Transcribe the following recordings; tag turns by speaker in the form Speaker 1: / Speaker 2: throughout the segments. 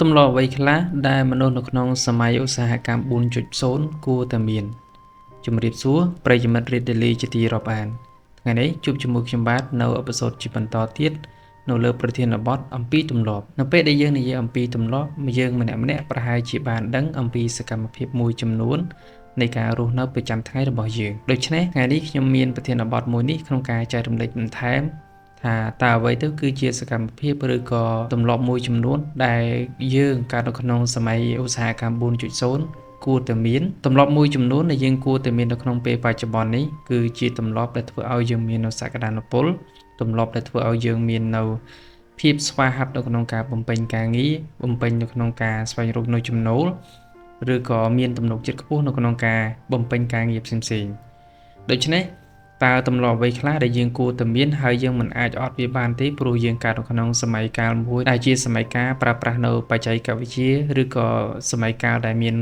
Speaker 1: ទម្លាប់អ្វីខ្លះដែលមនុស្សនៅក្នុងសម័យឧស្សាហកម្ម 4.0 គួរតែមានជំរាបសួរប្រិយមិត្តរៀនដាលីជាទីរាប់អានថ្ងៃនេះជួបជាមួយខ្ញុំបាទនៅអេពីសូតជាបន្តទៀតនៅលើប្រធានបទអំពីទម្លាប់នៅពេលដែលយើងនិយាយអំពីទម្លាប់យើងម្នាក់ៗប្រហែលជាបានដឹងអំពីសកម្មភាពមួយចំនួននៃការរស់នៅប្រចាំថ្ងៃរបស់យើងដូច្នេះថ្ងៃនេះខ្ញុំមានប្រធានបទមួយនេះក្នុងការចែករំលែកបន្ថែមថាតើអ្វីទៅគឺជាសកម្មភាពឬក៏ទម្លាប់មួយចំនួនដែលយើងកើតនៅក្នុងសម័យឧស្សាហកម្ម 4.0 គួរតែមានទម្លាប់មួយចំនួនដែលយើងគួរតែមាននៅក្នុងពេលបច្ចុប្បន្ននេះគឺជាទម្លាប់ដែលធ្វើឲ្យយើងមាននូវសក្តានុពលទម្លាប់ដែលធ្វើឲ្យយើងមាននូវភាពស្វាហាប់នៅក្នុងការបំពេញការងារបំពេញនៅក្នុងការស្វែងរកនូវចំណូលឬក៏មានទំនុកចិត្តខ្ពស់នៅក្នុងការបំពេញការងារផ្សេងៗដូច្នេះតើទម្លាប់អ្វីខ្លះដែលយើងគួរតែមានហើយយើងមិនអាចអត់វាបានទេព្រោះយើងកើតនៅក្នុងសម័យកាលមួយដែលជាសម័យកាលប្រើប្រាស់នៅបច្ចេកវិទ្យាឬក៏សម័យកាលដែលមាន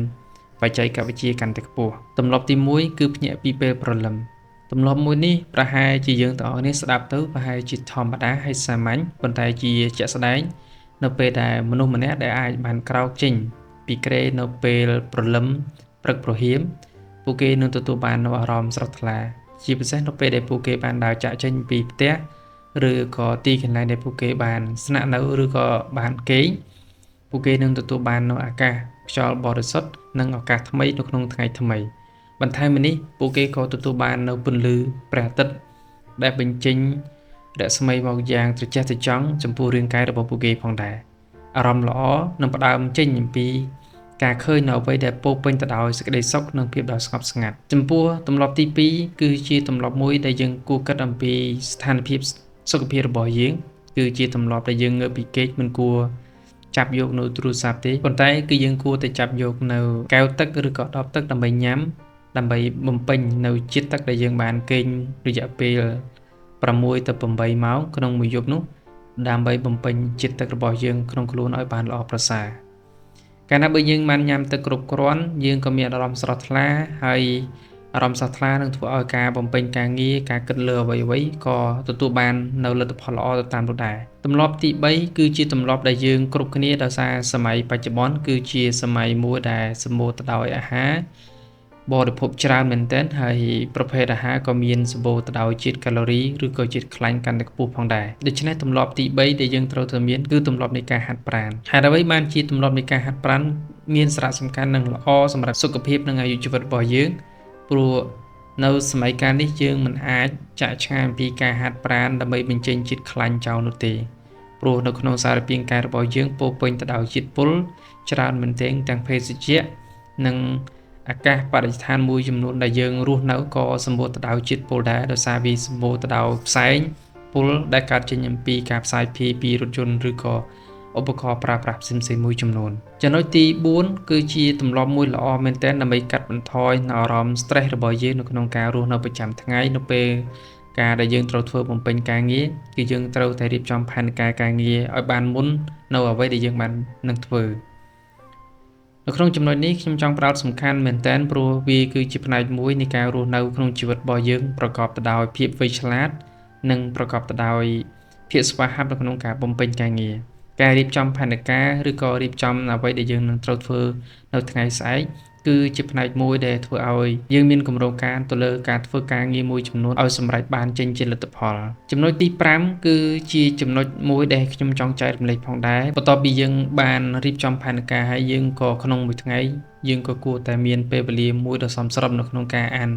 Speaker 1: បច្ចេកវិទ្យាកាន់តែខ្ពស់ទម្លាប់ទី1គឺភ្ញាក់ពីពេលព្រលឹមទម្លាប់មួយនេះប្រហែលជាយើងទាំងអស់គ្នាស្ដាប់ទៅប្រហែលជាធម្មតាហើយសាមញ្ញប៉ុន្តែជាជាក់ស្ដែងនៅពេលដែលមនុស្សម្នាក់ដែលអាចបានក្រោកចេញពីគ្រែនៅពេលព្រលឹមព្រឹកព្រហៀមពួកគេនឹងទទួលបាននូវអារម្មណ៍ស្រស់ថ្លាជាពិសេសនៅពេលដែលពួកគេបានដើរចាក់ចេញពីផ្ទះឬក៏ទីកន្លែងដែលពួកគេបានស្នាក់នៅឬក៏បានគេងពួកគេនឹងទទួលបាននូវអាកាសខ្យល់បរិសុទ្ធនិងឱកាសថ្មីនៅក្នុងថ្ងៃថ្មីបន្ថែមពីនេះពួកគេក៏ទទួលបាននូវពន្លឺព្រះអាទិត្យដែលបញ្ចេញរស្មីមកយ៉ាងត្រចះត្រចង់ចំពោះរាងកាយរបស់ពួកគេផងដែរអារម្មណ៍ល្អនឹងផ្ដើមចេញអំពីការឃើញនៅអ្វីដែលពោពេញទៅដោយសេចក្តីសុខនិងភាពដ៏ស្ងប់ស្ងាត់ចំពោះទម្លាប់ទី2គឺជាទម្លាប់មួយដែលយើងគួរគិតអំពីស្ថានភាពសុខភាពរបស់យើងគឺជាទម្លាប់ដែលយើងងើបពីគេចមិនគួរចាប់យកនៅទូរស័ព្ទទេប៉ុន្តែគឺយើងគួរតែចាប់យកនៅកែវទឹកឬក៏ដបទឹកដើម្បីញ៉ាំដើម្បីបំពេញនៅជាតិទឹកដែលយើងបានគេងរយៈពេល6ទៅ8ម៉ោងក្នុងមួយយប់នោះដើម្បីបំពេញជាតិទឹករបស់យើងក្នុងខ្លួនឲ្យបានល្អប្រសើរកាលណាបើយើងបានញ៉ាំទឹកគ្រប់គ្រាន់យើងក៏មានអារម្មណ៍ស្រស់ថ្លាហើយអារម្មណ៍ស្រស់ថ្លានឹងធ្វើឲ្យការបំពេញការងារការគិតលើអ្វីៗក៏ទទួលបាននៅលទ្ធផលល្អទៅតាមនោះដែរទម្លាប់ទី3គឺជាទម្លាប់ដែលយើងគ្រប់គ្នាដោយសារសម័យបច្ចុប្បន្នគឺជាសម័យមួយដែលសម្បូរទៅដោយអាហារបរិភោគច្រើនមែនទែនហើយប្រភេទអាហារក៏មានសម្បូរទៅដោយជាតិកាឡូរីឬក៏ជាតិខ្លាញ់កាន់តែខ្ពស់ផងដែរដូច្នេះទម្លាប់ទី3ដែលយើងត្រូវតែមានគឺទម្លាប់នៃការហាត់ប្រាណហេតុអ្វីបានជាទម្លាប់នៃការហាត់ប្រាណមានសារៈសំខាន់និងល្អសម្រាប់សុខភាពនិងអាយុជីវិតរបស់យើងព្រោះនៅសម័យកាលនេះយើងមិនអាចចាកឆ្ងាយពីការហាត់ប្រាណដើម្បីបញ្ចេញជាតិខ្លាញ់ចោលនោះទេព្រោះនៅក្នុងសារពាង្គកាយរបស់យើងពោពេញទៅដោយជាតិពុលច្រើនមែនទែនទាំងភេសជ្ជៈនិងអាកាសបរិស្ថានមួយចំនួនដែលយើងរស់នៅក៏សម្បូរទៅដោយជាតិពុលដែរដោយសារវាសម្បូរទៅដោយផ្សែងពុលដែលកើតចេញអំពីការផ្សាយភាយពីរថយន្តឬក៏ឧបករណ៍ប្រើប្រាស់ផ្សេងៗមួយចំនួនចំណុចទី4គឺជាទម្លាប់មួយល្អមែនទែនដើម្បីកាត់បន្ថយនៅអារម្មណ៍ stress របស់យើងនៅក្នុងការរស់នៅប្រចាំថ្ងៃនៅពេលការដែលយើងត្រូវធ្វើបំពេញការងារគឺយើងត្រូវតែរៀបចំផែនការការងារឲ្យបានមុននៅអ្វីដែលយើងបាននឹងធ្វើនៅក្នុងចំណុចនេះខ្ញុំចង់ផ្ដោតសំខាន់មែនទែនព្រោះវាគឺជាផ្នែកមួយនៃការរស់នៅក្នុងជីវិតរបស់យើងប្រកបទៅដោយភាពវៃឆ្លាតនិងប្រកបទៅដោយភាពស្វាហាប់នៅក្នុងការបំពេញការងារការរៀបចំផែនការឬក៏រៀបចំអ្វីដែលយើងនឹងត្រូវធ្វើនៅថ្ងៃស្អែកគឺជាផ្នែកមួយដែលធ្វើឲ្យយើងមានគម្រោងការទៅលើការធ្វើការងារមួយចំនួនឲ្យសម្រេចបានចេញជាលទ្ធផលចំណុចទី5គឺជាចំណុចមួយដែលខ្ញុំចង់ចែករំលែកផងដែរបន្ទាប់ពីយើងបានរៀបចំផែនការហើយយើងក៏ក្នុងមួយថ្ងៃយើងក៏គួរតែមានពេលវេលាមួយដ៏សមស្របនៅក្នុងការអាន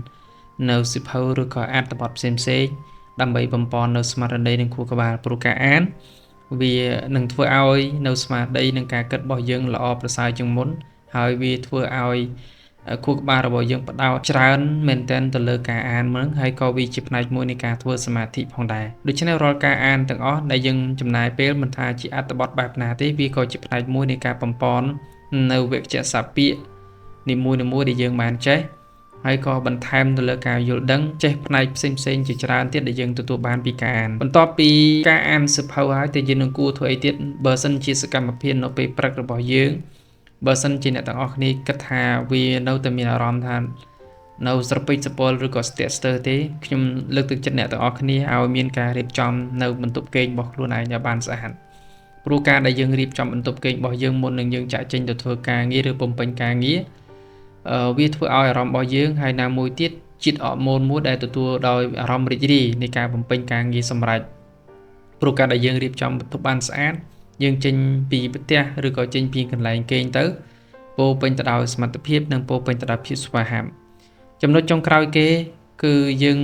Speaker 1: នៅសៀវភៅឬក៏អត្ថបទផ្សេងៗដើម្បីបំពន់នៅស្មារតីនិងខួរក្បាលព្រោះការអានវានឹងធ្វើឲ្យនៅស្មារតីនិងការគិតរបស់យើងល្អប្រសើរជាងមុនហើយវាធ្វើឲ្យខួរក្បាលរបស់យើងផ្ដោតច្រើនមែនទែនទៅលើការអានហ្នឹងហើយក៏វាជាផ្នែកមួយនៃការធ្វើសមាធិផងដែរដូច្នេះរាល់ការអានទាំងអស់ដែលយើងចំណាយពេលមិនថាជាអត្ថបទបែបណាទេវាក៏ជាផ្នែកមួយនៃការបំពន់នៅវគ្គសពាក្យនីមួយៗដែលយើងបានចេះហើយក៏បន្ថែមទៅលើការយល់ដឹងចេះផ្នែកផ្សេងៗជាច្រើនទៀតដែលយើងទទួលបានពីការអានបន្ទាប់ពីការអានសៀវភៅហើយតែយើងនឹងគួរធ្វើអីទៀតបើសិនជាសកម្មភាពនៅពេលព្រឹករបស់យើងបើសិនជាអ្នកទាំងអស់គ្នាគិតថាវានៅតែមានអារម្មណ៍ថានៅស្រពេចស្រពលឬក៏ស្ទាក់ស្ទើរទេខ្ញុំលើកទឹកចិត្តអ្នកទាំងអស់គ្នាឲ្យមានការរៀបចំនៅបន្ទប់គេងរបស់ខ្លួនឯងឲ្យបានស្អាត ព្រោះការដែលយើងរៀបចំបន្ទប់គេងរបស់យើងមុននឹងយើងចាក់ចេញទៅធ្វើការងារឬបំពេញការងារវាធ្វើឲ្យអារម្មណ៍របស់យើងហើយណាមួយទៀតជាតិអរម៉ូនមួយដែលទទួលដោយអារម្មណ៍រីករាយនៃការបំពេញការងារសម្រាប់ព្រោះការដែលយើងរៀបចំបន្ទប់បានស្អាតយើងចេញពីផ្ទះឬក៏ចេញពីកន្លែងគេងទៅពោពេញទៅដោយសមត្ថភាពនិងពោពេញទៅដោយភាពស្វាហាប់ចំណុចចុងក្រោយគេគឺយើង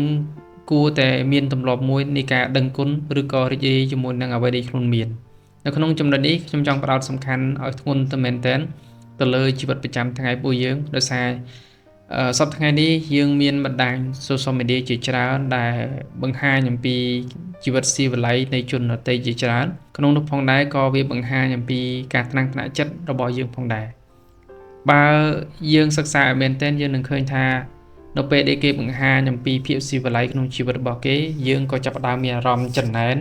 Speaker 1: គួរតែមានទម្លាប់មួយនៃការដឹងគុណឬក៏រីករាយជាមួយនឹងអ្វីដែលខ្លួនមាននៅក្នុងចំណុចនេះខ្ញុំចង់ផ្ដោតសំខាន់ឲ្យធ្ងន់ទៅមែនទែនទៅលើជីវិតប្រចាំថ្ងៃរបស់យើងដោយសារសប្តាហ៍ថ្ងៃនេះយើងមានបណ្ដាញ social media ជាច្រើនដែលបង្ហាញអំពីជីវិតស៊ីវិល័យនៃជនដទៃជាច្រើនក្នុងនោះផងដែរក៏វាបង្ហាញអំពីការថ្នាំងថ្នាក់ចិត្តរបស់យើងផងដែរបើយើងសិក្សាឲ្យមែនទែនយើងនឹងឃើញថានៅពេលដែលគេបង្ហាញអំពីភាពស៊ីវិល័យក្នុងជីវិតរបស់គេយើងក៏ចាប់ផ្ដើមមានអារម្មណ៍ចំណែន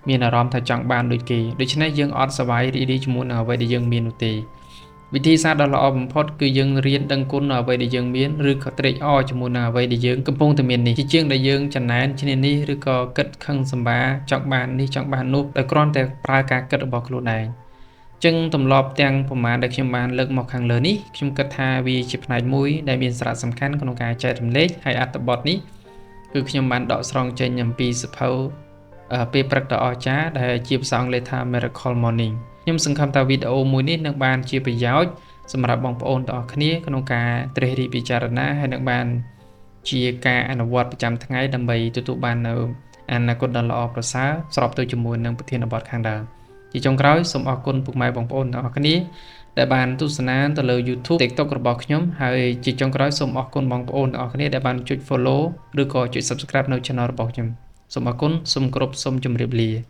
Speaker 1: មានអារម្មណ៍ថាចង់បានដូចគេដូច្នេះយើងអត់សប្បាយរីករាយជាមួយនឹងអ្វីដែលយើងមាននោះទេវិធីសាស្ត្រដ៏ល្អបំផុតគឺយើងរៀនដឹងគុណនៅអ្វីដែលយើងមានឬក៏ត្រេកអរជាមួយនឹងអ្វីដែលយើងកំពុងតែមាននេះជាជាងដែលយើងចំណែនឈ្នានេះឬក៏គិតខឹងសម្បាចង់បាននេះចង់បាននោះដោយគ្រាន់តែប្រើការគិតរបស់ខ្លួនឯងចឹងទម្លាប់ទាំងប្រមាណដែលខ្ញុំបានលើកមកខាងលើនេះខ្ញុំគិតថាវាជាផ្នែកមួយដែលមានសារៈសំខាន់ក្នុងការចែករំលែកហើយអត្ថបទនេះគឺខ្ញុំបានដកស្រង់ចេញអំពីសភៅពេលព្រឹកដ៏អស្ចារ្យដែលជាភាសាអង់គ្លេសថា Miracle Morning ខ្ញុំសង្ឃឹមថាវីដេអូមួយនេះនឹងបានជាប្រយោជន៍សម្រាប់បងប្អូនទាំងអស់គ្នាក្នុងការត្រិះរិះពិចារណាហើយនឹងបានជាការអនុវត្តប្រចាំថ្ងៃដើម្បីទទួលបាននៅអនាគតដ៏ល្អប្រសើរស្របទៅជាមួយនឹងប្រធានបទខាងដើមជាចុងក្រោយសូមអរគុណពុកម៉ែបងប្អូនទាំងអស់គ្នាដែលបានទស្សនាទៅលើ YouTube TikTok របស់ខ្ញុំហើយជាចុងក្រោយសូមអរគុណបងប្អូនទាំងអស់គ្នាដែលបានចុច Follow ឬក៏ចុច Subscribe នៅ Channel របស់ខ្ញុំសូមអរគុណសូមគោរពសូមជម្រាបលា